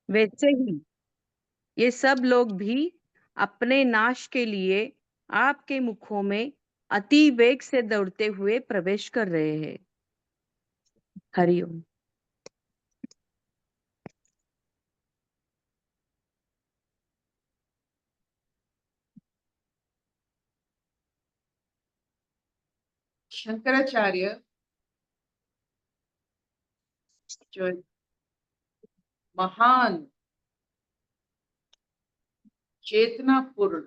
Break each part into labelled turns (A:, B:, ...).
A: वैसे ही ये सब लोग भी अपने नाश के लिए आपके मुखों में अति वेग से दौड़ते हुए प्रवेश कर रहे हैं। हरिओम।
B: शंकराचार्य जो महान चेतनापूर्ण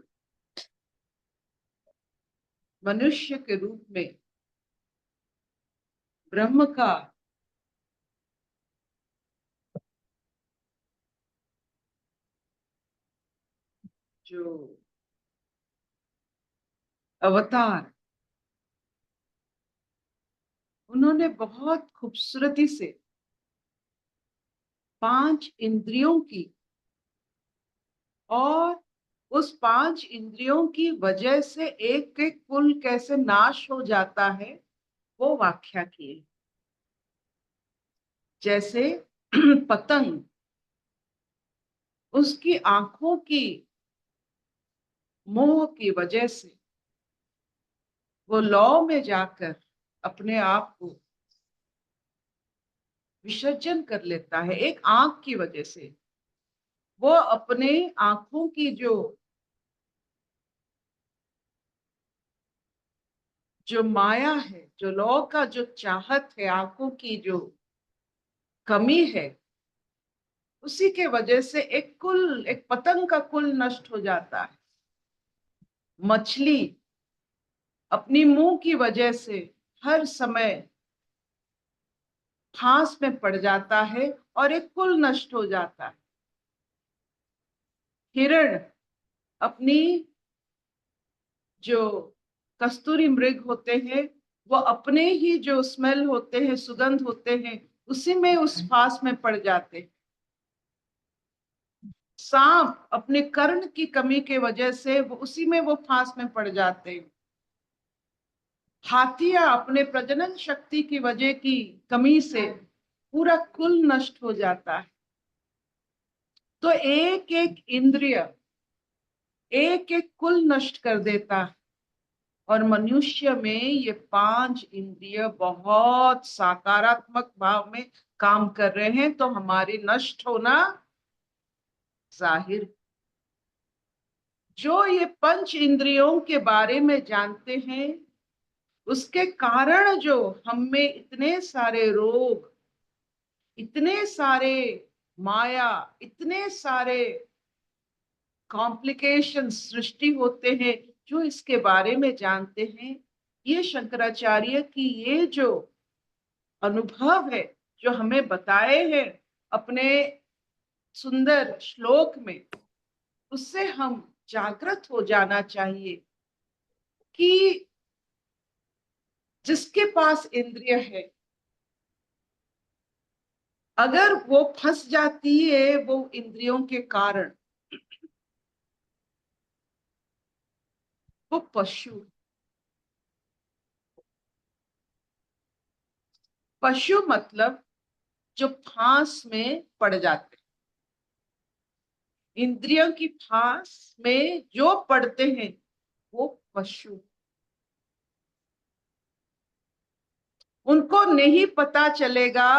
B: मनुष्य के रूप में ब्रह्म का जो अवतार, उन्होंने बहुत खूबसूरती से 5 इंद्रियों की और उस 5 इंद्रियों की वजह से एक एक कुल कैसे नाश हो जाता है वो व्याख्या किए। जैसे पतंग, उसकी आंखों की मोह की वजह से वो लौ में जाकर अपने आप को विसर्जन कर लेता है। एक आंख की वजह से वो अपने आंखों की जो माया है, जो लौ का जो चाहत है, आंखों की जो कमी है, उसी के वजह से एक पतंग का कुल नष्ट हो जाता है। मछली अपनी मुंह की वजह से हर समय फांस में पड़ जाता है और एक कुल नष्ट हो जाता है। हिरण अपनी जो कस्तूरी मृग होते हैं, वो अपने ही जो स्मेल होते हैं, सुगंध होते हैं, उसी में उस फांस में पड़ जाते हैं। सांप अपने कर्ण की कमी के वजह से वो उसी में वो फांस में पड़ जाते हैं। हाथिया अपने प्रजनन शक्ति की वजह की कमी से पूरा कुल नष्ट हो जाता है। तो एक एक इंद्रिय एक एक कुल नष्ट कर देता है। और मनुष्य में ये 5 इंद्रिय बहुत सकारात्मक भाव में काम कर रहे हैं, तो हमारी नष्ट होना जाहिर। जो ये 5 इंद्रियों के बारे में जानते हैं, उसके कारण जो हम में इतने सारे रोग, इतने सारे माया, इतने सारे कॉम्प्लिकेशन सृष्टि होते हैं, जो इसके बारे में जानते हैं, ये शंकराचार्य की ये जो अनुभव है, जो हमें बताए हैं अपने सुंदर श्लोक में, उससे हम जागृत हो जाना चाहिए कि जिसके पास इंद्रिय है, अगर वो फंस जाती है वो इंद्रियों के कारण, वो पशु। पशु मतलब जो फांस में पड़ जाते हैं, इंद्रियों की फांस में जो पड़ते हैं वो पशु। उनको नहीं पता चलेगा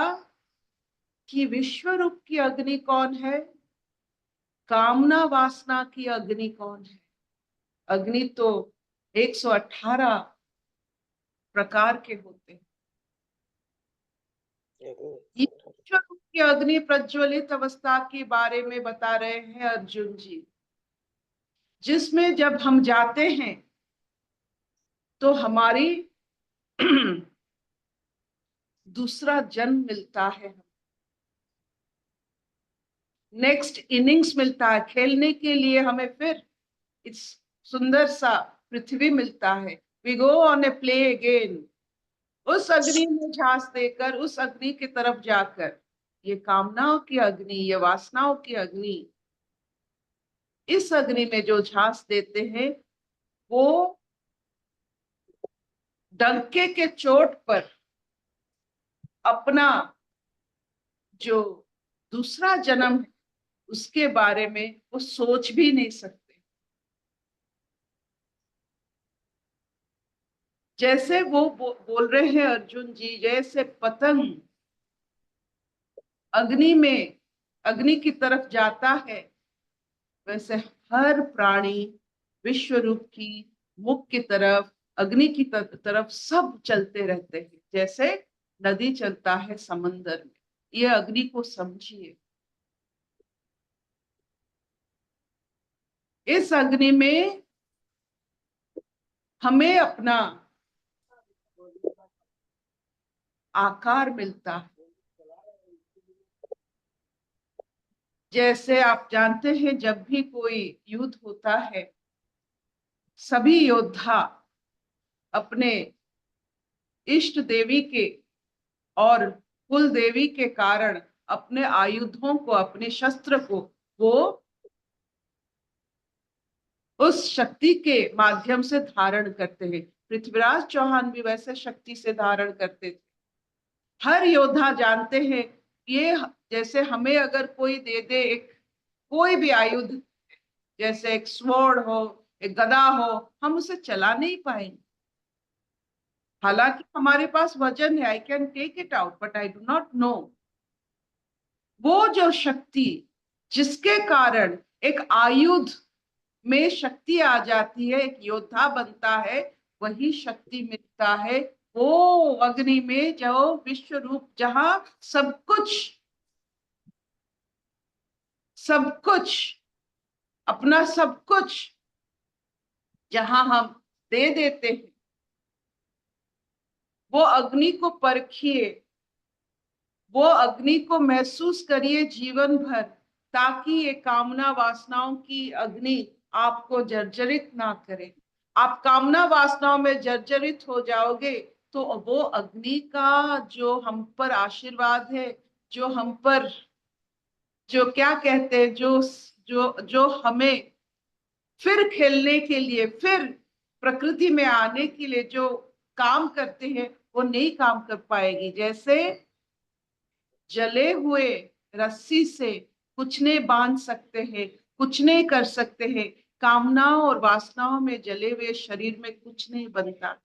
B: कि विश्व रूप की अग्नि कौन है, कामना वासना की अग्नि कौन है। अग्नि तो 118 प्रकार के होते हैं। ये विश्व रूप की अग्नि प्रज्वलित अवस्था के बारे में बता रहे हैं अर्जुन जी, जिसमें जब हम जाते हैं तो हमारी दूसरा जन्म मिलता है, नेक्स्ट इनिंग्स मिलता है, खेलने के लिए हमें फिर इस सुंदर सा पृथ्वी मिलता है। We go on a play again. उस अग्नि में झांस देकर, उस अग्नि की तरफ जाकर, ये कामनाओं की अग्नि, ये वासनाओं की अग्नि, इस अग्नि में जो झांस देते हैं, वो डंके के चोट पर अपना जो दूसरा जन्म है उसके बारे में वो सोच भी नहीं सकते। जैसे वो बोल रहे हैं अर्जुन जी, जैसे पतंग अग्नि में, अग्नि की तरफ जाता है, वैसे हर प्राणी विश्व रूप की मुख की तरफ, अग्नि की तरफ सब चलते रहते हैं, जैसे नदी चलता है समंदर में। ये अग्नि को समझिए। इस अग्नि में हमें अपना आकार मिलता है। जैसे आप जानते हैं, जब भी कोई युद्ध होता है, सभी योद्धा अपने इष्ट देवी के और कुल देवी के कारण अपने आयुधों को, अपने शस्त्र को वो उस शक्ति के माध्यम से धारण करते हैं। पृथ्वीराज चौहान भी वैसे शक्ति से धारण करते थे। हर योद्धा जानते हैं ये, जैसे हमें अगर कोई दे दे एक कोई भी आयुध, जैसे एक स्वॉर्ड हो, एक गदा हो, हम उसे चला नहीं पाएंगे। हालांकि हमारे पास वजन है, I can take it out, but I do not know. वो जो शक्ति जिसके कारण एक आयुध में शक्ति आ जाती है, एक योद्धा बनता है, वही शक्ति मिलता है वो अग्नि में, जो विश्व रूप, जहां सब कुछ अपना सब कुछ जहां हम दे देते हैं। वो अग्नि को परखिए, वो अग्नि को महसूस करिए जीवन भर, ताकि ये कामना वासनाओं की अग्नि आपको जर्जरित ना करे। आप कामना वासनाओं में जर्जरित हो जाओगे तो वो अग्नि का जो हम पर आशीर्वाद है, जो हम पर, जो क्या कहते हैं, जो जो जो हमें फिर खेलने के लिए, फिर प्रकृति में आने के लिए जो काम करते हैं, वो नहीं काम कर पाएगी। जैसे जले हुए रस्सी से कुछ नहीं बांध सकते हैं, कुछ नहीं कर सकते हैं, कामनाओं और वासनाओं में जले हुए शरीर में कुछ नहीं बनता।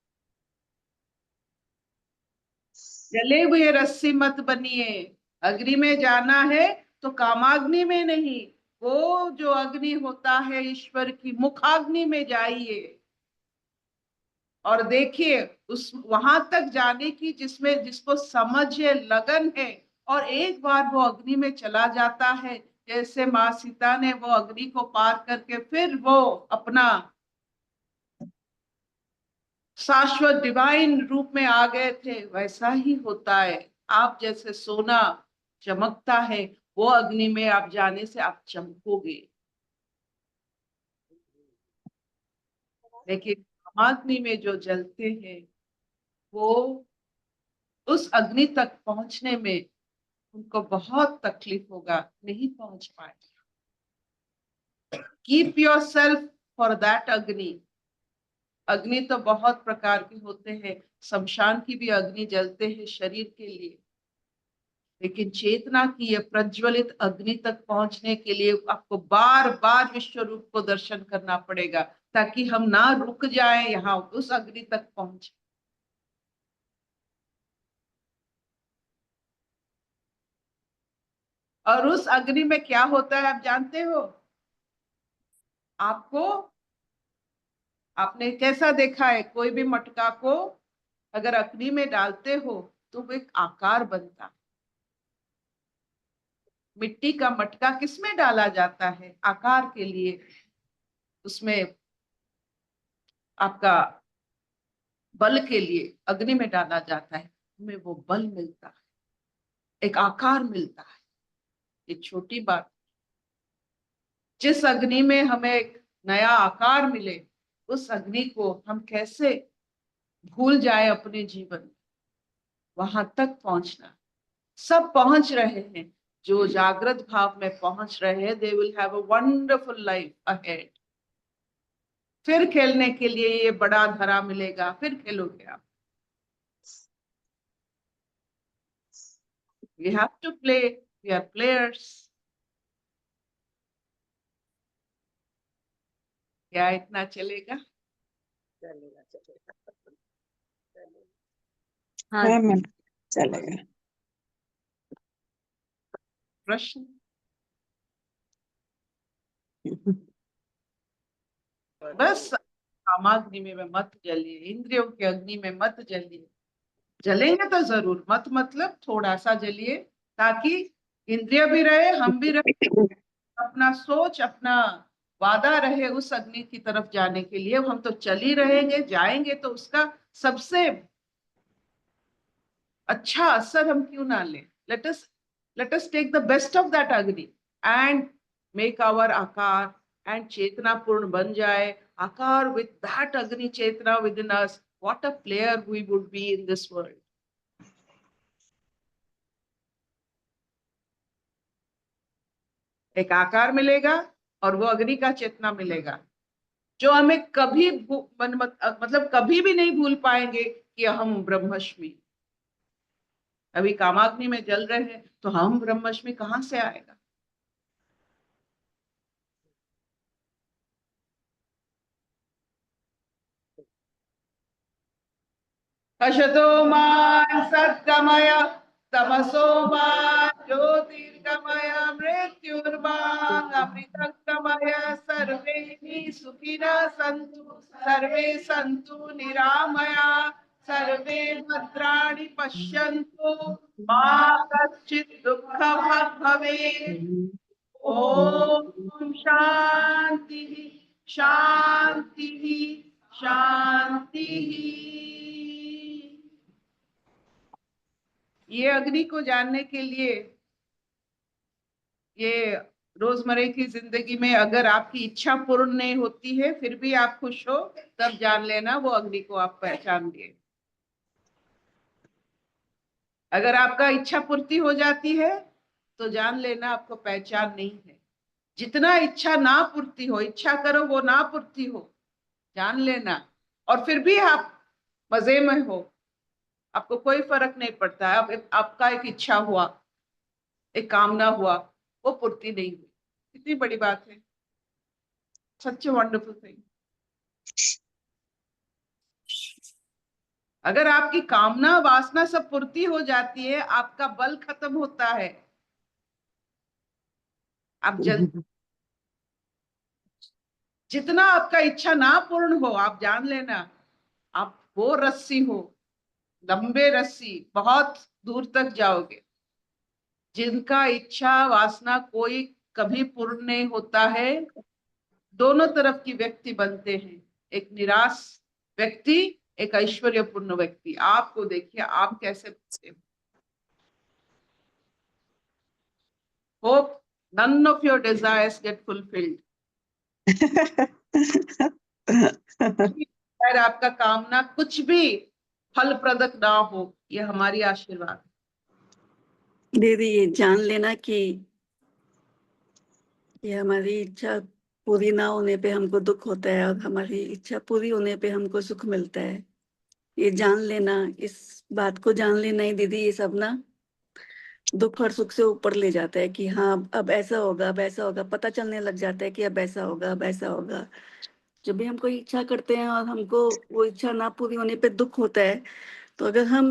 B: जले हुए रस्सी मत बनिए। अग्नि में जाना है तो कामाग्नि में नहीं, वो जो अग्नि होता है ईश्वर की मुखाग्नि में जाइए और देखिए उस वहां तक जाने की जिसमें जिसको समझ है, लगन है, और एक बार वो अग्नि में चला जाता है, जैसे माँ सीता ने वो अग्नि को पार करके फिर वो अपना शाश्वत डिवाइन रूप में आ गए थे, वैसा ही होता है। आप जैसे सोना चमकता है, वो अग्नि में आप जाने से आप चमकोगे। लेकिन अग्नि में जो जलते हैं, वो उस अग्नि तक पहुंचने में उनको बहुत तकलीफ होगा, नहीं पहुंच पाए। Keep your self for that अग्नि। अग्नि तो बहुत प्रकार के होते हैं, शमशान की भी अग्नि जलते हैं शरीर के लिए, लेकिन चेतना की ये प्रज्वलित अग्नि तक पहुंचने के लिए आपको बार बार विश्व रूप को दर्शन करना पड़ेगा, ताकि हम ना रुक जाए यहाँ, उस अग्नि तक पहुंचे। और उस अग्नि में क्या होता है आप जानते हो? आपको, आपने कैसा देखा है, कोई भी मटका को अगर अग्नि में डालते हो तो वो एक आकार बनता है। मिट्टी का मटका किसमें डाला जाता है? आकार के लिए। उसमें आपका बल के लिए अग्नि में डाला जाता है, हमें वो बल मिलता है, एक आकार मिलता है। ये छोटी बात। जिस अग्नि में हमें एक नया आकार मिले, उस अग्नि को हम कैसे भूल जाए अपने जीवन में? वहां तक पहुंचना। सब पहुंच रहे हैं, जो जागृत भाव में पहुंच रहे हैं, they will have a wonderful life ahead. फिर खेलने के लिए ये बड़ा धरा मिलेगा, फिर खेलोगे आप। We have to play, we are players। क्या इतना चलेगा?
A: चलेगा चलेगा हाँ
C: हाँ
A: जी।
C: मैम, चलेगा।
B: प्रश्न? बस कामाग्नि में मत जलिए, इंद्रियों की अग्नि में मत जलिए। जलेंगे तो जरूर, मत मतलब थोड़ा सा जलिए, ताकि इंद्रिय भी रहे, हम भी रहे, अपना सोच, अपना वादा रहे उस अग्नि की तरफ जाने के लिए। हम तो चल ही रहेंगे, जाएंगे तो उसका सबसे अच्छा असर हम क्यों ना लें? let us take the best of that agni and make our akar and chetna पूर्ण बन जाए। akar with that agni chetna within us, what a player we would be in this world. एक आकार मिलेगा और वो अग्नि का चेतना मिलेगा, जो हमें कभी मतलब कभी भी नहीं भूल पाएंगे कि हम ब्रह्मश्मी। अभी कामाग्नि में जल रहे हैं तो हम ब्रह्मश्मी कहां से आएगा? असतो मा सद्गमय, तमसो मा ज्योतिर्गमय, मृत्युर्मा अमृतंगमय। सर्वे सुखिनः सन्तु, सर्वे सन्तु निरामया, सर्वे भद्राणि पश्यन्तु, मा कश्चित् दुःखभाग् भवेत्। ओम शांति शांति शांति। ये अग्नि को जानने के लिए, ये रोजमर्रा की जिंदगी में अगर आपकी इच्छा पूर्ण नहीं होती है फिर भी आप खुश हो, तब जान लेना वो अग्नि को आप पहचान लिए। अगर आपका इच्छा पूर्ति हो जाती है तो जान लेना आपको पहचान नहीं है। जितना इच्छा ना पूर्ति हो, इच्छा करो वो ना पूर्ति हो, जान लेना, और फिर भी आप मजे में हो, आपको कोई फर्क नहीं पड़ता है। अब आपका एक इच्छा हुआ, एक कामना हुआ, वो पूर्ति नहीं हुई, कितनी बड़ी बात है। Such wonderful thing. अगर आपकी कामना वासना सब पूर्ति हो जाती है, आपका बल खत्म होता है, आप जितना आपका इच्छा ना पूर्ण हो, आप जान लेना आप वो रस्सी हो, लंबे रस्सी, बहुत दूर तक जाओगे। जिनका इच्छा वासना कोई कभी पूर्ण नहीं होता है, दोनों तरफ की व्यक्ति बनते हैं, एक निराश व्यक्ति, एक ऐश्वर्यपूर्ण व्यक्ति। आपको देखिए आप कैसे बनते हो। Hope none of your desires get fulfilled. शायद आपका कामना कुछ भी फलप्रदक ना हो, ये हमारी आशीर्वाद।
C: दीदी ये जान लेना कि ये हमारी इच्छा पूरी ना होने पे हमको दुख होता है और हमारी इच्छा पूरी होने पे हमको सुख मिलता है। ये जान लेना, इस बात को जान लेना ही दीदी ये सब ना दुख और सुख से ऊपर ले जाता है कि हाँ अब ऐसा होगा, अब ऐसा होगा, पता चलने लग जाता है कि अब ऐसा होगा, अब ऐसा होगा। जब भी हम कोई इच्छा करते हैं और हमको वो इच्छा ना पूरी होने पे दुख होता है, तो अगर हम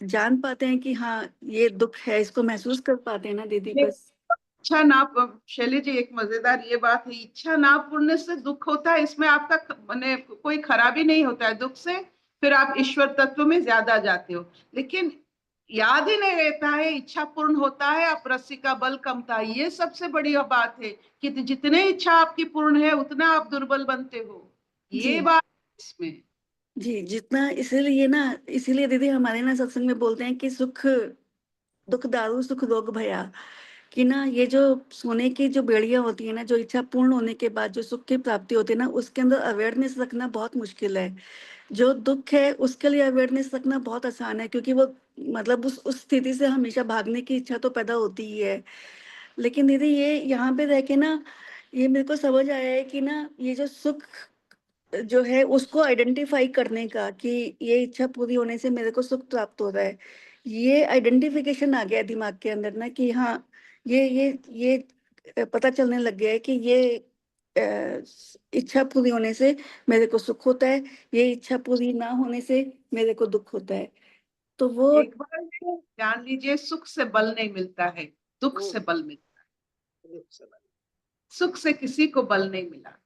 C: जान पाते हैं कि हाँ ये दुख है, इसको महसूस कर पाते हैं ना दीदी, बस।
B: इच्छा ना, शैली जी एक मजेदार ये बात है, इच्छा ना पूर्ण से दुख होता है, इसमें आपका माने कोई खराबी नहीं होता है दुख से, फिर आप ईश्वर तत्व में ज्यादा जाते हो। लेकिन याद ही नहीं रहता है इच्छा पूर्ण होता है, आप रस्सी का बल कमता है, ये सबसे बड़ी बात है कि जितने इच्छा आपकी पूर्ण है उतना आप दुर्बल बनते हो,
C: जी
B: ये बात इसमें।
C: जी, जितना इसीलिए ना, इसीलिए दीदी हमारे ना सत्संग में बोलते हैं कि सुख दुख दारू सुख रोग भया, कि ना ये जो सोने की जो बेड़ियां होती है ना, जो इच्छा पूर्ण होने के बाद जो सुख की प्राप्ति होती है ना, उसके अंदर अवेयरनेस रखना बहुत मुश्किल है। जो दुख है उसके लिए अवेयरनेस रखना बहुत आसान है, क्योंकि वो मतलब उस स्थिति से हमेशा भागने की इच्छा तो पैदा होती ही है। लेकिन दीदी ये यहाँ पे रह के ना, ये मेरे को समझ आया है कि ना ये जो सुख जो है उसको आइडेंटिफाई करने का, कि ये इच्छा पूरी होने से मेरे को सुख प्राप्त हो रहा है, ये आइडेंटिफिकेशन आ गया दिमाग के अंदर ना कि हाँ ये पता चलने लग गया है कि ये इच्छा पूरी होने से मेरे को सुख होता है, ये इच्छा पूरी ना होने से मेरे को दुख होता है। तो वो
B: एक बार ये जान लीजिए, सुख से बल नहीं मिलता है, दुख से बल मिलता है। सुख से किसी को बल नहीं मिला।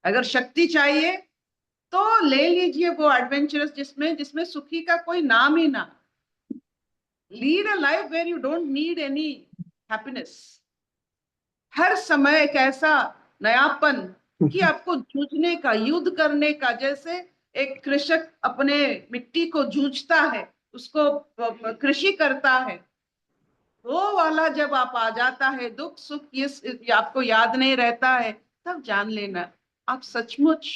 B: अगर शक्ति चाहिए तो ले लीजिए वो एडवेंचरस जिसमें जिसमें सुखी का कोई नाम ही ना। Lead a life where you don't need any happiness. हर समय एक ऐसा नयापन कि आपको जूझने का, युद्ध करने का, जैसे एक कृषक अपने मिट्टी को जूझता है, उसको कृषि करता है, वो वाला जब आप आ जाता है, दुख सुख ये आपको याद नहीं रहता है, तब जान लेना आप सचमुच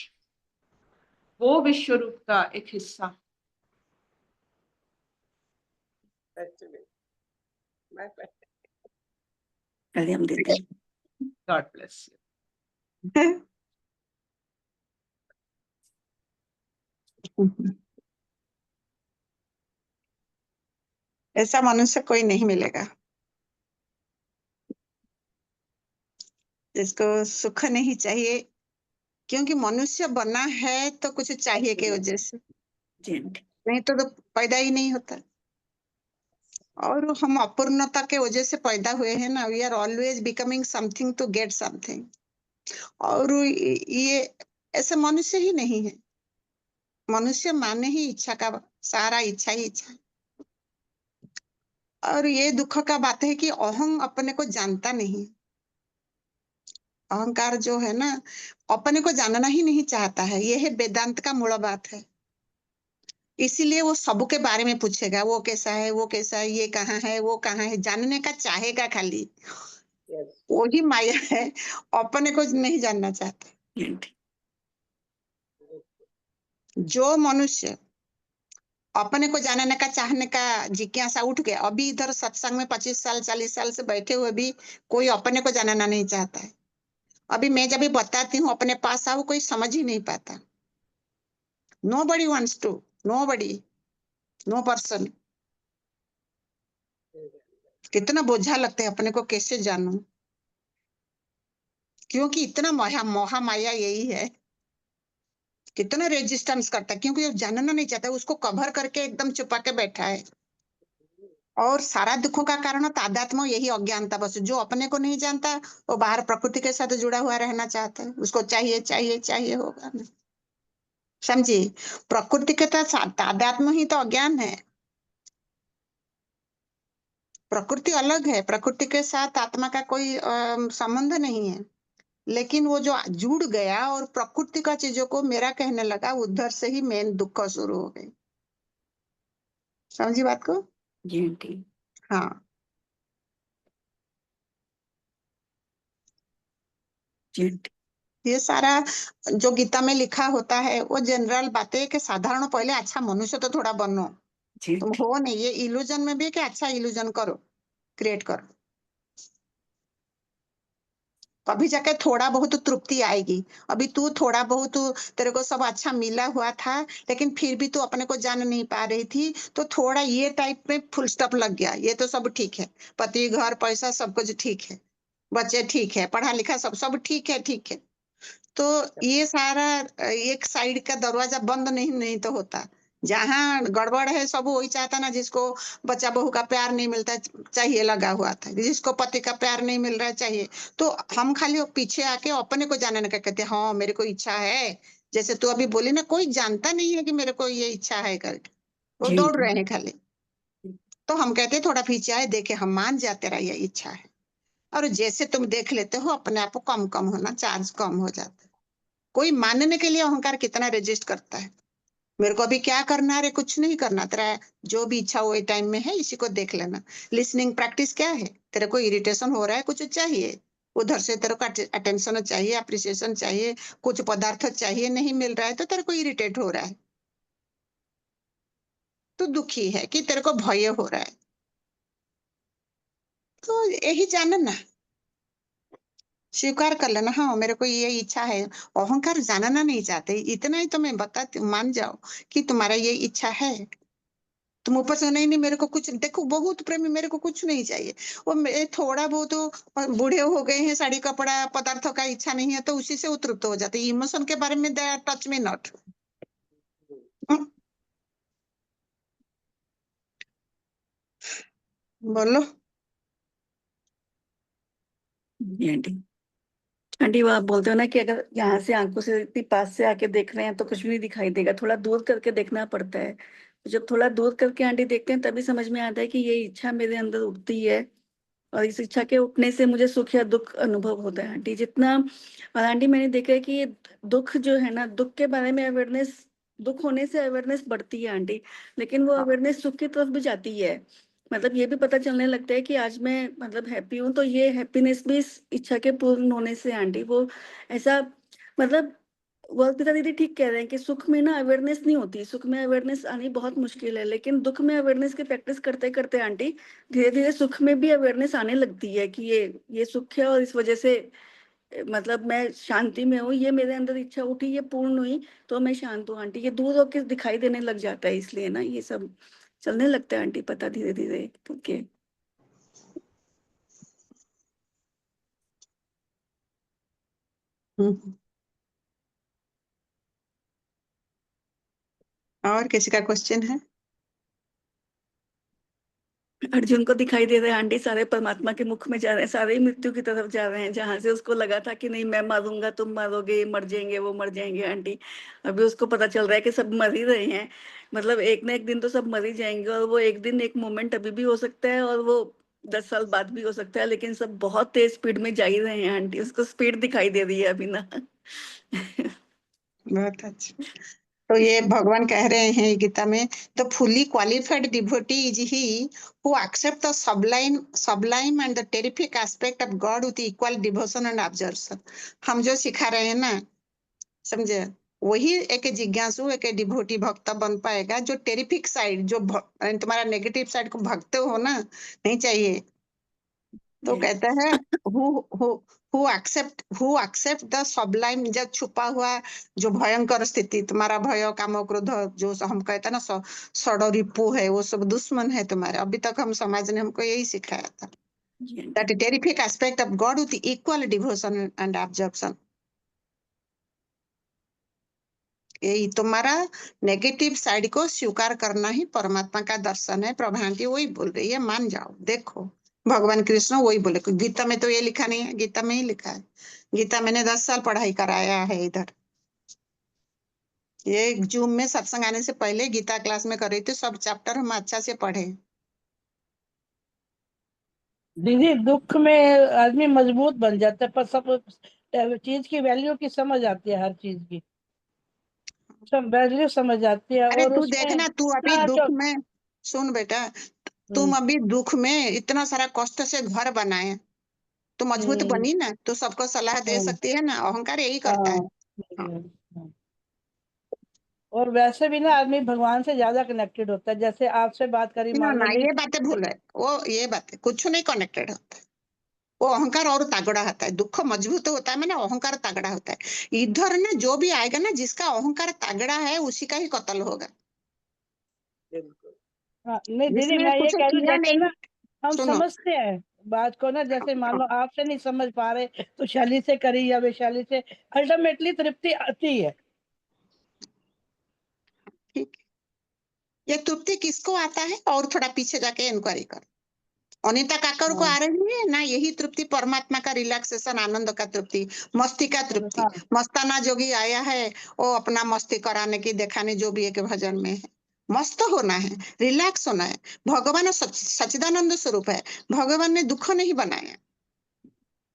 B: वो विश्व रूप का एक हिस्सा।
C: पहले हम देते हैं।
B: God bless you.
D: ऐसा मनुष्य कोई नहीं मिलेगा जिसको सुख नहीं चाहिए, क्योंकि मनुष्य बना है तो कुछ चाहिए के वजह से,
C: जी आंटी।
D: नहीं तो पैदा ही नहीं होता। और हम अपूर्णता के वजह से पैदा हुए हैं ना, we are always becoming something to get something. और ये ऐसे मनुष्य ही नहीं है। मनुष्य माने ही इच्छा का, सारा इच्छा ही इच्छा। और ये दुख का बात है कि अहं अपने को जानता नहीं। अहंकार जो है ना, अपने को जानना ही नहीं चाहता है। ये है वेदांत का मूल बात है। इसीलिए वो सबके बारे में पूछेगा, वो कैसा है, वो कैसा है, ये कहाँ है, वो कहाँ है, जानने का चाहेगा खाली। वही माया है, अपने को नहीं जानना चाहता।
C: जी आंटी।
D: जो मनुष्य अपने को जानने का चाहने का जिज्ञासा उठ गया, अभी इधर सत्संग में 25 साल 40 साल से बैठे हुए भी कोई अपने को जानना नहीं चाहता है। अभी मैं जब भी बताती हूँ अपने पास आओ, कोई समझ ही नहीं पाता। Nobody wants to, nobody, no person। कितना बोझा लगता है, अपने को कैसे जानूं, क्योंकि इतना मोहा माया यही है। कितना रेजिस्टेंस करता है, क्योंकि वो जानना नहीं चाहता, उसको कवर करके एकदम छुपा के बैठा है। और सारा दुखों का कारण तादात्म्य यही अज्ञानता बस। जो अपने को नहीं जानता वो बाहर प्रकृति के साथ जुड़ा हुआ रहना चाहता है, उसको चाहिए चाहिए चाहिए होगा ना। समझी, प्रकृति के साथ तादात्म्य ही तो अज्ञान है। प्रकृति अलग है, प्रकृति के साथ आत्मा का कोई संबंध नहीं है। लेकिन वो जो जुड़ गया और प्रकृति का चीजों को मेरा कहने लगा, उधर से ही मेन दुख शुरू हो गई। समझी बात को?
C: जी आंटी।
D: हाँ,
C: जी आंटी।
D: ये सारा जो गीता में लिखा होता है वो जनरल बातें है कि साधारण पहले अच्छा मनुष्य तो थोड़ा बनो।
C: जी
D: तुम
C: आंटी।
D: हो नहीं, ये इल्यूजन में भी कि अच्छा इल्यूजन करो, क्रिएट करो, तभी जाके थोड़ा बहुत तृप्ति आएगी। अभी तू थोड़ा बहुत, तेरे को सब अच्छा मिला हुआ था, लेकिन फिर भी तू अपने को जान नहीं पा रही थी, तो थोड़ा ये टाइप में फुल स्टॉप लग गया। ये तो सब ठीक है, पति घर पैसा सब कुछ ठीक है, बच्चे ठीक है, पढ़ा लिखा सब सब ठीक है, ठीक है। तो ये सारा एक साइड का दरवाजा बंद नहीं तो होता। जहां गड़बड़ है सब वही चाहता ना, जिसको बच्चा बहू का प्यार नहीं मिलता चाहिए लगा हुआ था, जिसको पति का प्यार नहीं मिल रहा है चाहिए। तो हम खाली वो पीछे आके अपने को जानने का कहते हैं, हाँ मेरे को इच्छा है। जैसे तू अभी बोली ना, कोई जानता नहीं है कि मेरे को ये इच्छा है करके, वो
C: जी
D: दौड़
C: आंटी।
D: रहे हैं खाली। तो हम कहते हैं थोड़ा पीछे आए, देखे, हम मान जाते रहा ये इच्छा है। और जैसे तुम देख लेते हो अपने आप को कम कम होना, चार्ज कम हो जाता है। कोई मानने के लिए अहंकार कितना रेजिस्ट करता है। मेरे को अभी क्या करना है, अरे कुछ नहीं करना, तेरा जो भी इच्छा वो टाइम में है, इसी को देख लेना। लिसनिंग प्रैक्टिस क्या है, तेरे को इरिटेशन हो रहा है, कुछ चाहिए, उधर से तेरे को अटेंशन चाहिए, अप्रिसिएशन चाहिए, कुछ पदार्थ चाहिए, नहीं मिल रहा है तो तेरे को इरिटेट हो रहा है, तो दुखी है कि तेरे को भय हो रहा है। तो यही जानना, स्वीकार कर लेना, हाँ मेरे को ये इच्छा है। अहंकार जानना नहीं चाहते, इतना ही तो मैं बताती हूँ, मान जाओ कि तुम्हारा ये इच्छा है। तुम ऊपर से नहीं नहीं मेरे को कुछ देखो, बहुत प्रेमी, मेरे को कुछ नहीं चाहिए, वो थोड़ा बहुत बूढ़े हो गए हैं, साड़ी कपड़ा पदार्थों का इच्छा नहीं है तो उसी से वो तृप्त हो जाते। इमोशन के बारे में दे टच मी नॉट। बोलो।
C: जी आंटी। आंटी वो आप बोलते हो ना कि अगर यहाँ से आंखों से इतनी पास से आके देख रहे हैं तो कुछ भी नहीं दिखाई देगा, थोड़ा दूर करके देखना पड़ता है। तो जब थोड़ा दूर करके आंटी देखते हैं तभी समझ में आता है कि ये इच्छा मेरे अंदर उठती है, और इस इच्छा के उठने से मुझे सुख या दुख अनुभव होता है आंटी। जितना, और आंटी मैंने देखा है कि ये दुख जो है ना, दुख के बारे में अवेयरनेस, दुख होने से अवेयरनेस बढ़ती है आंटी, लेकिन वो अवेयरनेस सुख की तरफ भी जाती है। मतलब ये भी पता चलने लगता है कि आज मैं मतलब हैप्पी हूँ, तो ये हैप्पीनेस भी इस इच्छा के पूर्ण होने से आंटी, वो ऐसा मतलब, वो अर्पिता दीदी ठीक कह रहे हैं कि सुख में ना अवेयरनेस नहीं होती, सुख में अवेयरनेस आनी बहुत मुश्किल है, लेकिन दुख में अवेयरनेस की प्रैक्टिस करते करते आंटी धीरे धीरे सुख में भी अवेयरनेस आने लगती है कि ये सुख है, और इस वजह से मतलब मैं शांति में हूँ, ये मेरे अंदर इच्छा उठी, ये पूर्ण हुई तो मैं शांत हूँ आंटी, ये दूर होकर दिखाई देने लग जाता है, इसलिए ना ये सब चलने लगता है आंटी पता धीरे धीरे करके।
D: और किसी का क्वेश्चन है?
C: अर्जुन को दिखाई दे रहा है आंटी, सारे परमात्मा के मुख में जा रहे हैं, सारे ही मृत्यु की तरफ जा रहे हैं, जहां से उसको लगा था कि नहीं मैं मारूंगा, तुम मारोगे, ये मर जाएंगे, वो मर जाएंगे आंटी, अभी उसको पता चल रहा है कि सब मर ही रहे हैं। मतलब एक ना एक दिन तो सब मर ही जाएंगे, और वो एक दिन एक मोमेंट अभी भी हो सकता है, और वो 10 साल बाद भी हो सकता है, लेकिन सब बहुत तेज स्पीड में जा ही रहे हैं आंटी, उसको स्पीड दिखाई दे रही है अभी ना।
D: बहुत अच्छा। तो ये भगवान कह रहे हैं गीता में, the fully qualified devotee is he who accept the sublime and the terrific aspect of God with equal devotion and absorption। हम जो सिखा रहे हैं ना, समझे, वही एक जिज्ञासु, एक डिवोटी भक्त बन पाएगा जो टेरिफिक साइड, जो तुम्हारा नेगेटिव साइड को भगते हो ना, नहीं चाहिए। तो कहता है who who who accept the sublime, जब छुपा हुआ जो भयंकर स्थिति, तुम्हारा भय काम क्रोध, जो हम कहते हैं ना सड़ो रिपु है, वो सब दुश्मन है तुम्हारे। अभी तक हम समाज ने हमको यही सिखाया था, that terrific aspect of God with equal devotion and absorption. यही तुम्हारा नेगेटिव साइड को स्वीकार करना ही परमात्मा का दर्शन है। प्रभांति वही बोल रही है, मान जाओ, देखो भगवान कृष्ण वही बोले। गीता में तो ये लिखा नहीं है, गीता में ही लिखा है। गीता मैंने 10 साल पढ़ाई कराया है इधर। ये जूम में सत्संग आने से पहले गीता क्लास में कर रही थी, सब चैप्टर हम अच्छा से पढ़े।
E: दीदी दुख में आदमी मजबूत बन जाता है, पर सब चीज की वैल्यू की समझ आती है, हर चीज की सब वैल्यू समझ आती है,
D: अरे
E: और
D: तू
E: उसमें
D: देखना, तू अभी
E: इतना
D: दुख में, सुन बेटा, तुम अभी दुख में इतना सारा कष्ट से घर बनाए, तो मजबूत बनी ना, तो सबको सलाह दे सकती है ना। अहंकार यही करता है। हाँ।
E: और वैसे भी ना आदमी भगवान से ज्यादा कनेक्टेड होता है, जैसे आपसे बात करी
D: ना
E: मान लो
D: ना,
E: नहीं।
D: ये बातें भूल है वो, ये बातें कुछ नहीं कनेक्टेड होता है। वो अहंकार और तगड़ा होता है, दुख मजबूत होता है, मैंने अहंकार तगड़ा होता है। इधर ना जो भी आएगा ना, जिसका अहंकार तगड़ा है उसी का ही कत्ल होगा।
E: हाँ, नहीं दीदी
D: जिसने
E: मैं ये
D: कुछ
E: कह रही हूँ,
D: किया
E: जैसे
D: नहीं,
E: ना हम
D: सुनो,
E: समझते हैं बात को ना, जैसे मान लो आपसे नहीं समझ पा रहे तो शैली से करी या वैशाली से, अल्टीमेटली तृप्ति आती है।
D: ठीक। ये तृप्ति किसको आता है? और थोड़ा पीछे जाके इंक्वायरी कर, अनिता काकर को आ रही है ना, यही तृप्ति परमात्मा का रिलैक्सेशन, आनंद का तृप्ति, मस्ती का तृप्ति।
E: हाँ,
D: मस्ताना जोगी आया है, वो अपना मस्ती कराने की, दिखाने, जो भी एक भजन में है, मस्त होना है, रिलैक्स होना है। भगवान सच्चिदानंद स्वरूप है, भगवान ने दुख नहीं बनाया।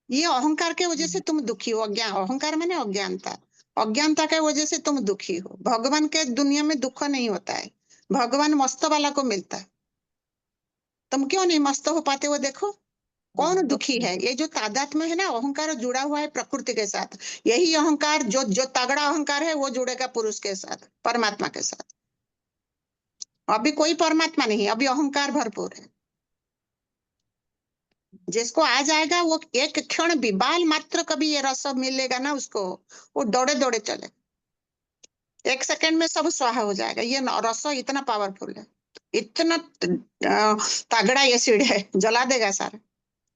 D: ये अहंकार के वजह से तुम दुखी हो, अज्ञान, अहंकार माने अज्ञानता, अज्ञानता के वजह से तुम दुखी हो। भगवान के दुनिया में दुख नहीं होता है, भगवान मस्त वाला को मिलता है। तुम क्यों नहीं मस्त हो पाते हो? देखो कौन दुखी है। ये जो तादात्म्य है ना, अहंकार जुड़ा हुआ है प्रकृति के साथ। यही अहंकार, जो जो तगड़ा अहंकार है, वो जुड़ेगा पुरुष के साथ, परमात्मा के साथ। अभी कोई परमात्मा नहीं, अभी अहंकार भरपूर है। जिसको आ जाएगा वो एक क्षण भी, बाल मात्र कभी ये रस मिलेगा ना उसको, वो दौड़े दौड़े चले, 1 सेकंड में सब स्वाहा हो जाएगा। ये रस इतना पावरफुल है। इतना तगड़ा एसिड है, जला देगा सारा।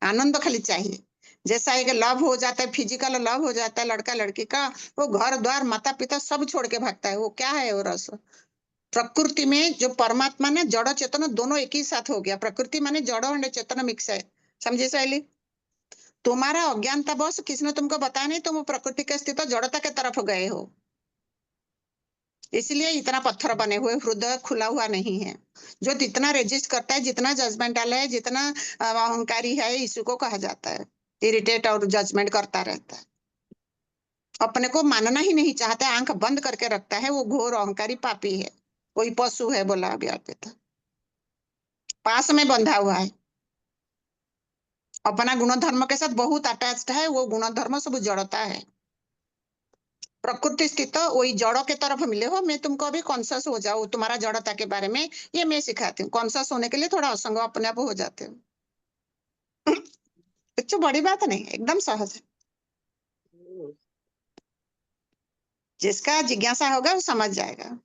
D: आनंद खाली चाहिए। जैसा एक लव हो जाता है, फिजिकल लव हो जाता है लड़का लड़की का, वो घर द्वार माता पिता सब छोड़ के भागता है। वो क्या है वो रस? प्रकृति में जो परमात्मा ना जड़ चेतन दोनों एक ही साथ हो गया। प्रकृति माने जड़ और चेतन मिक्स है। समझे सहेली? तुम्हारा अज्ञानता बस किसने तुमको बताया नहीं, तुम प्रकृति के स्थित जड़ता के तरफ गए हो, इसलिए इतना पत्थर बने हुए, हृदय खुला हुआ नहीं है। जो जितना रेजिस्ट करता है, जितना जजमेंटल है, जितना अहंकारी है, इसी को कहा जाता है इरिटेट और जजमेंट करता रहता है। अपने को मानना ही नहीं चाहता, आंख बंद करके रखता है, वो घोर अहंकारी पापी है। कोई पशु है बोला अभी आते था, पास में बंधा हुआ है, अपना गुण धर्म के साथ बहुत अटैच्ड है। वो गुण धर्म सब जड़ता है। प्रकृति स्थित वही जड़ों के तरफ मिले हो। मैं तुमको अभी कॉन्शियस हो जाओ तुम्हारा जड़ता के बारे में, ये मैं सिखाती हूँ। कॉन्शियस होने के लिए थोड़ा असंग अपने आप हो जाते हो। कुछ बड़ी बात नहीं, एकदम सहज है। जिसका जिज्ञासा होगा वो समझ जाएगा।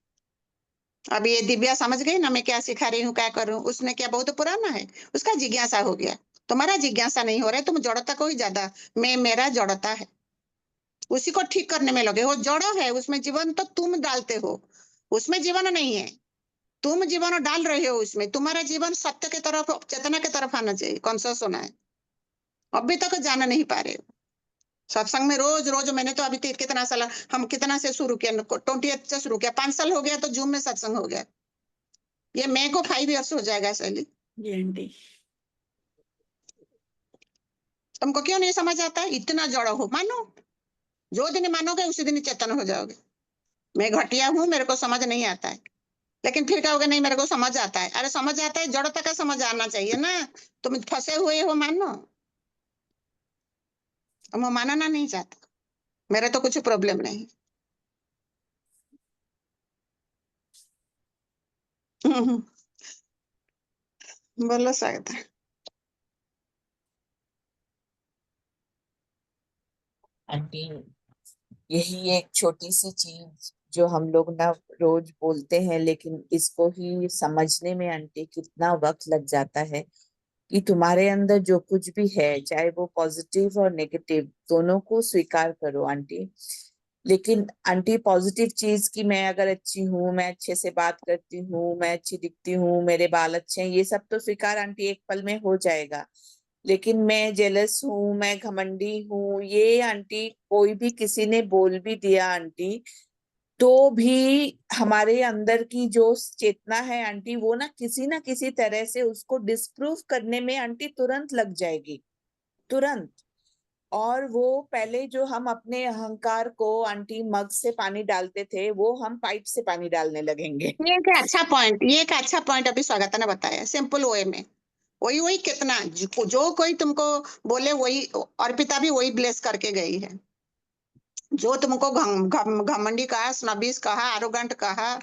D: अब ये दिव्या समझ गई ना मैं क्या सिखा रही हूँ, क्या करूँ। उसने क्या बहुत पुराना है, उसका जिज्ञासा हो गया। तुम्हारा जिज्ञासा नहीं हो रहा है, तुम जड़ता को ही ज्यादा, मैं मेरा जड़ता है उसी को ठीक करने में लगे हो। जड़ो है, उसमें जीवन तो तुम डालते हो, उसमें जीवन नहीं है। तुम जीवन डाल रहे हो उसमें। तुम्हारा जीवन सत्य के तरफ, चेतना के तरफ आना चाहिए, कॉन्शियस होना है। अभी तक जाना नहीं पा रहे हो। सत्संग में रोज रोज मैंने तो अभी कितना साल, हम कितना से शुरू किया, 28 से शुरू किया, 5 साल हो गया तो जूम में सत्संग हो गया। ये मैं को 5 इयर्स हो जाएगा शैली।
C: जी आंटी।
D: तुमको क्यों नहीं समझ आता? इतना जड़ हो, मानो। जो दिन मानोगे उसी दिन चेतन हो जाओगे। मैं घटिया हूँ, मेरे को समझ नहीं आता है, लेकिन फिर कहोगे नहीं मेरे को समझ आता है। अरे समझ आता है, जड़ता का समझ आना चाहिए ना। तुम फंसे हुए हो, मानो। तुम मानना नहीं चाहता, मेरे तो कुछ प्रॉब्लम नहीं। बोलो सकता।
F: आंटी, यही एक छोटी सी चीज जो हम लोग ना रोज बोलते हैं, लेकिन इसको ही समझने में आंटी कितना वक्त लग जाता है कि तुम्हारे अंदर जो कुछ भी है, चाहे वो पॉजिटिव और नेगेटिव, दोनों को स्वीकार करो आंटी। लेकिन आंटी, पॉजिटिव चीज की मैं अगर अच्छी हूँ, मैं अच्छे से बात करती हूँ, मैं अच्छी दिखती हूँ, मेरे बाल अच्छे हैं, ये सब तो स्वीकार आंटी एक पल में हो जाएगा। लेकिन मैं जेलस हूँ, मैं घमंडी हूँ, ये आंटी कोई भी किसी ने बोल भी दिया आंटी, तो भी हमारे अंदर की जो चेतना है आंटी, वो ना किसी तरह से उसको डिस्प्रूव करने में आंटी तुरंत लग जाएगी, तुरंत। और वो पहले जो हम अपने अहंकार को आंटी मग से पानी डालते थे, वो हम पाइप से पानी डालने लगेंगे।
D: ये एक अच्छा पॉइंट, ये एक अच्छा पॉइंट अभी स्वागता ने बताया सिंपल वे में। वही वही कितना जो कोई तुमको बोले वही, अर्पिता भी वही ब्लेस करके गई है। जो तुमको घमंडी कहा, स्नबिस कहा, एरोगेंट कहा,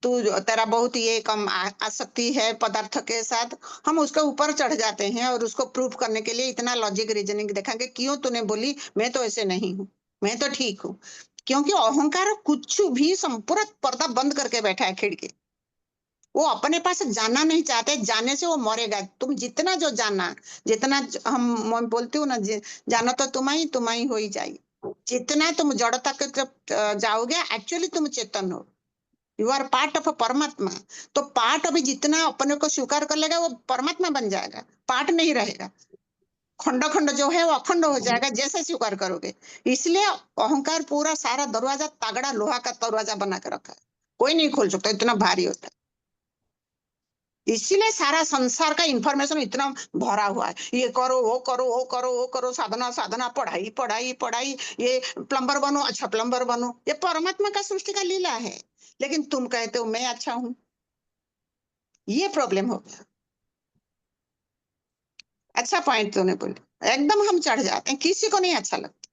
D: तू तेरा बहुत ये कम आसक्ति है पदार्थ के साथ, हम उसके ऊपर चढ़ जाते हैं और उसको प्रूफ करने के लिए इतना लॉजिक रीजनिंग देखेंगे। क्यों तूने बोली मैं तो ऐसे नहीं हूँ, मैं तो ठीक हूँ। क्योंकि अहंकार कुछ भी पूरा पर्दा बंद करके बैठा है खिड़की। वो अपने पास जाना नहीं चाहते, जाने से वो मरेगा। तुम जितना जो जाना, जितना मैं बोलती हूँ ना, जानो तो तुम ही हो ही जाए। जितना तुम जड़ता के तरफ जाओगे, एक्चुअली तुम चेतन हो, यू आर पार्ट ऑफ परमात्मा। तो पार्ट अभी जितना अपने को स्वीकार कर लेगा, वो परमात्मा बन जाएगा, पार्ट नहीं रहेगा। खंड खंड जो है वो अखंड हो जाएगा जैसे स्वीकार करोगे। इसलिए अहंकार पूरा सारा दरवाजा तगड़ा लोहा का दरवाजा बना के रखा है, कोई नहीं खोल सकता, इतना भारी होता है। इसीलिए सारा संसार का इंफॉर्मेशन इतना भरा हुआ है, ये करो वो करो वो करो वो करो, साधना साधना, पढ़ाई पढ़ाई पढ़ाई, ये प्लम्बर बनो, अच्छा प्लम्बर बनो। ये परमात्मा का सृष्टि का लीला है। लेकिन तुम कहते हो मैं अच्छा हूं, ये प्रॉब्लम हो गया। अच्छा पॉइंट तूने बोले, एकदम हम चढ़ जाते हैं, किसी को नहीं अच्छा लगता।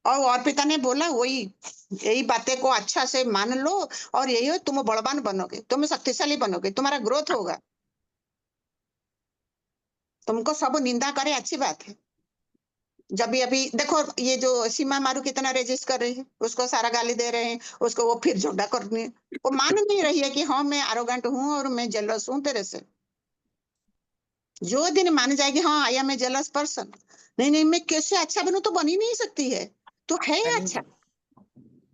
D: और पिता ने बोला वही, यही बातें को अच्छा से मान लो, और यही हो तुम बलवान बनोगे, तुम शक्तिशाली बनोगे, तुम्हारा ग्रोथ होगा। तुमको सब निंदा करे अच्छी बात है, जब भी अभी देखो ये जो सीमा मारू कितना रेजिस्ट कर रही है, उसको सारा गाली दे रहे हैं, उसको वो फिर झगड़ा करनी है। वो मान नहीं रही है कि हाँ मैं एरोगेंट हूँ और मैं जेलस हूँ तेरे से। जो दिन मान जाएगी हाँ I am a jealous person, नहीं नहीं मैं कैसे अच्छा बनूं, तो बन ही नहीं सकती है। तो है
F: बनी
D: अच्छा,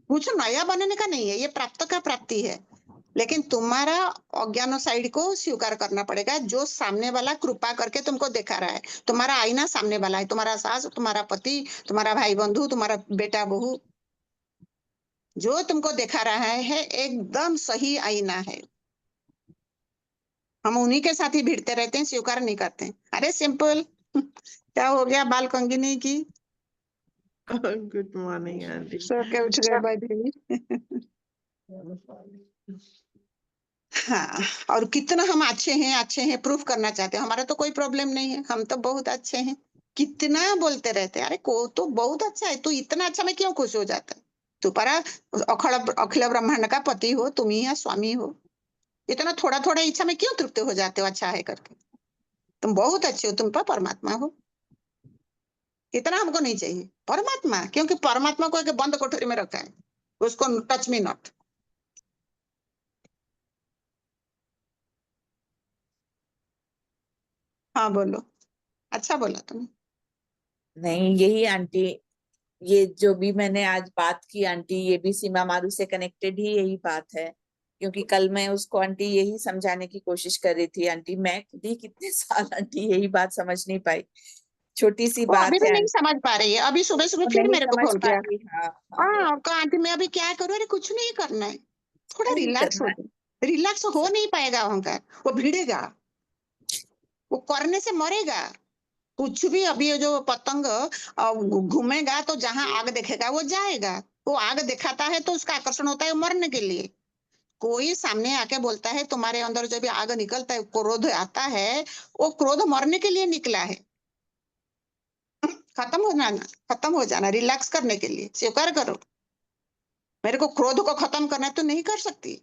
D: कुछ नया बनने का नहीं है, ये प्राप्त का प्राप्ति है। लेकिन तुम्हारा अज्ञान साइड को स्वीकार करना पड़ेगा, जो सामने वाला कृपा करके तुमको दिखा रहा है। तुम्हारा आईना सामने वाला है, तुम्हारा सास, तुम्हारा पति, तुम्हारा भाई बंधु, तुम्हारा बेटा बहू, जो तुमको दिखा रहा है एकदम सही आईना है। हम उन्हीं के साथ ही भिड़ते रहते हैं, स्वीकार नहीं करते हैं। अरे सिंपल क्या हो गया, बाल कंगनी की
G: गुड मॉर्निंग आंटी।
D: सो के उठ गए भाई हाँ, और कितना हम अच्छे हैं प्रूफ करना चाहते हैं। हमारा तो कोई प्रॉब्लम नहीं है, हम तो बहुत अच्छे हैं, कितना बोलते रहते हैं। अरे को तो बहुत अच्छा है, तू इतना अच्छा, मैं क्यों खुश हो जाता है। तू पर अखिल ब्रह्मांड का पति हो, तुम ही है स्वामी हो, इतना थोड़ा थोड़ा इच्छा में क्यों तृप्त हो जाते हो अच्छा है करके। तुम बहुत अच्छे हो, तुम पर परमात्मा हो, इतना हमको नहीं चाहिए। परमात्मा, क्योंकि परमात्मा को एक बंद कोठरी में रखा है, उसको टच मी नॉट। हाँ बोलो, अच्छा बोला तुमने।
F: नहीं, यही आंटी, ये जो भी मैंने आज बात की आंटी, ये भी सीमा मारू से कनेक्टेड ही यही बात है। क्योंकि कल मैं उसको आंटी यही समझाने की कोशिश कर रही थी आंटी, मैं खुद ही कितने साल आंटी यही बात समझ नहीं पाई। छोटी सी
D: वो अभी
F: बात
D: भी
F: है
D: नहीं
F: आंटी,
D: समझ पा रही है, अभी सुबह सुबह
F: वो
D: फिर
F: नहीं
D: मेरे को
F: समझ
D: फोन
F: पा
D: किया।
F: रही। हाँ हाँ,
D: हाँ आपका आंटी मैं अभी क्या करूँ, अरे कुछ नहीं करना है, थोड़ा
F: नहीं
D: रिलैक्स हो
F: करना
D: जाए। रिलैक्स हो नहीं पाएगा अहंकार, वो भिड़ेगा, वो करने से मरेगा। कुछ भी अभी ये जो पतंग घूमेगा तो जहां आग देखेगा वो जाएगा। वो आग दिखाता है तो उसका आकर्षण होता है मरने के लिए। कोई सामने आके बोलता है तुम्हारे अंदर जो भी आग निकलता है, क्रोध आता है, वो क्रोध मरने के लिए निकला है। खत्म हो जाना रिलैक्स करने के लिए। स्वीकार करो, मेरे को क्रोध को खत्म करना है तो नहीं कर सकती।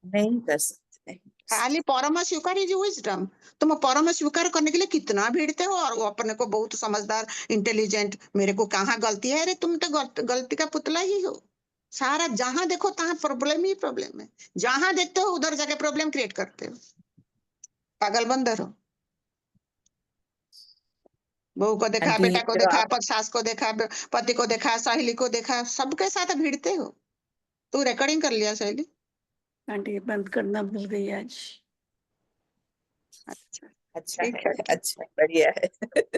F: नहीं कर सकते, नहीं कर
D: खाली
F: सकते।
D: परम स्वीकार इज विजडम। तुम परम स्वीकार करने के लिए कितना भिड़ते हो, और वो अपने को बहुत समझदार इंटेलिजेंट, मेरे को कहाँ गलती है। अरे तुम तो गलती का पुतला ही हो। सारा जहां देखो तहां प्रॉब्लम ही प्रॉब्लम है, जहां देखते हो उधर जाके प्रॉब्लम क्रिएट करते हो। पागल बंदर हो। बहू को देखा,
F: आंटी
D: बेटा को
F: जो
D: देखा,
F: आप,
D: सास को देखा, पति को देखा, सहेली को देखा, सबके साथ भिड़ते हो। तू रिकॉर्डिंग कर लिया सहेली?
C: आंटी बंद करना भूल गई आज।
D: अच्छा
F: अच्छा
D: ठीक
F: है,
D: है
F: अच्छा बढ़िया है।
D: ठीक